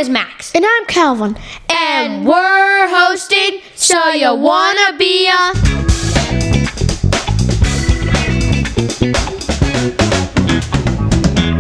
is Max. And I'm Calvin. And we're hosting So You Wanna Be a...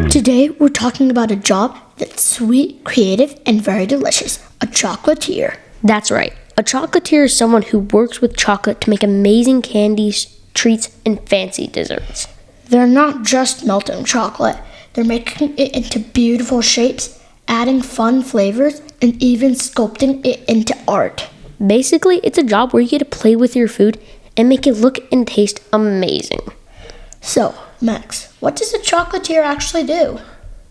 Today we're talking about a job that's sweet, creative, and very delicious. A chocolatier. That's right. A chocolatier is someone who works with chocolate to make amazing candies, treats, and fancy desserts. They're not just melting chocolate. They're making it into beautiful shapes, adding fun flavors, and even sculpting it into art. Basically, it's a job where you get to play with your food and make it look and taste amazing. So, Max, what does a chocolatier actually do?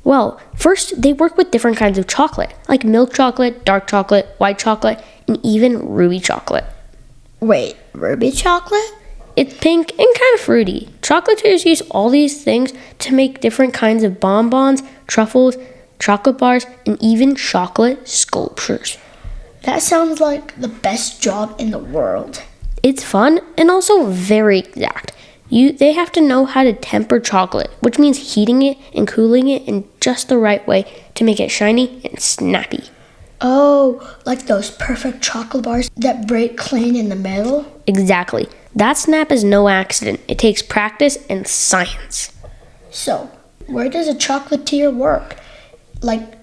Well, first, they work with different kinds of chocolate, like milk chocolate, dark chocolate, white chocolate, and even ruby chocolate. Wait, ruby chocolate? It's pink and kind of fruity. Chocolatiers use all these things to make different kinds of bonbons, truffles, chocolate bars, and even chocolate sculptures. That sounds like the best job in the world. It's fun and also very exact. They have to know how to temper chocolate, which means heating it and cooling it in just the right way to make it shiny and snappy. Oh, like those perfect chocolate bars that break clean in the middle? Exactly. That snap is no accident. It takes practice and science. So, where does a chocolatier work? Like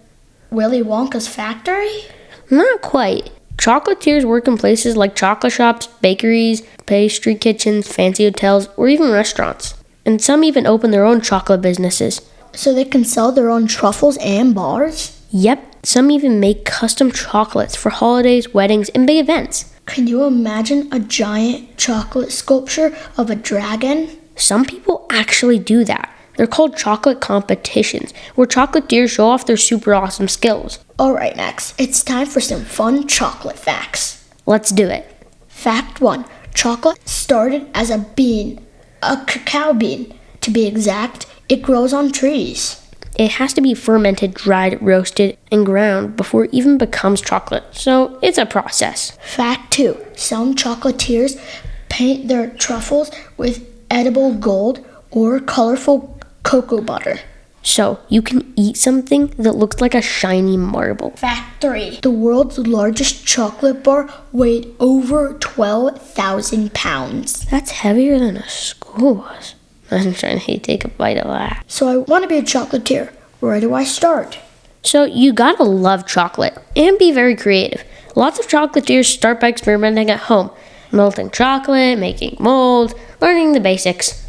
Willy Wonka's factory? Not quite. Chocolatiers work in places like chocolate shops, bakeries, pastry kitchens, fancy hotels, or even restaurants. And some even open their own chocolate businesses. So they can sell their own truffles and bars? Yep, some even make custom chocolates for holidays, weddings, and big events. Can you imagine a giant chocolate sculpture of a dragon? Some people actually do that. They're called chocolate competitions, where chocolatiers show off their super awesome skills. Alright, Max, it's time for some fun chocolate facts. Let's do it. Fact 1. Chocolate started as a bean, a cacao bean. To be exact, it grows on trees. It has to be fermented, dried, roasted, and ground before it even becomes chocolate, so it's a process. Fact 2. Some chocolatiers paint their truffles with edible gold or colorful cocoa butter. So you can eat something that looks like a shiny marble. Fact 3. The world's largest chocolate bar weighed over 12,000 pounds. That's heavier than a school bus. I'm trying to take a bite of that. So I want to be a chocolatier. Where do I start? So you gotta love chocolate and be very creative. Lots of chocolatiers start by experimenting at home, melting chocolate, making molds, learning the basics.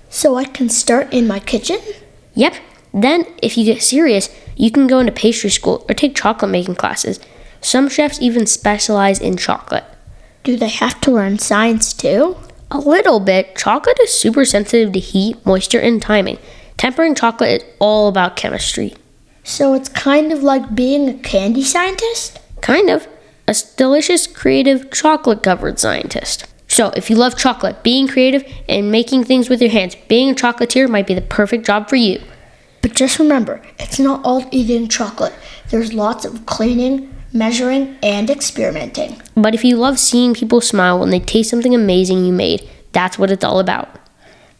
So I can start in my kitchen? Yep. Then, if you get serious, you can go into pastry school or take chocolate making classes. Some chefs even specialize in chocolate. Do they have to learn science too? A little bit. Chocolate is super sensitive to heat, moisture, and timing. Tempering chocolate is all about chemistry. So it's kind of like being a candy scientist? Kind of. A delicious, creative, chocolate-covered scientist. So, if you love chocolate, being creative, and making things with your hands, being a chocolatier might be the perfect job for you. But just remember, it's not all eating chocolate. There's lots of cleaning, measuring, and experimenting. But if you love seeing people smile when they taste something amazing you made, that's what it's all about.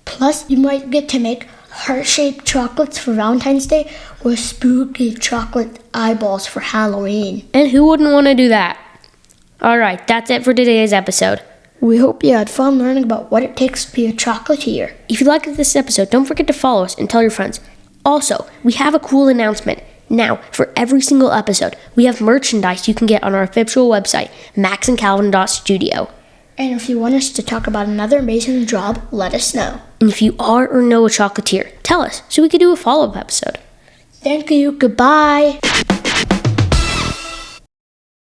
Plus, you might get to make heart-shaped chocolates for Valentine's Day or spooky chocolate eyeballs for Halloween. And who wouldn't want to do that? Alright, that's it for today's episode. We hope you had fun learning about what it takes to be a chocolatier. If you liked this episode, don't forget to follow us and tell your friends. Also, we have a cool announcement. Now, for every single episode, we have merchandise you can get on our official website, maxandcalvin.studio. And if you want us to talk about another amazing job, let us know. And if you are or know a chocolatier, tell us so we could do a follow-up episode. Thank you. Goodbye.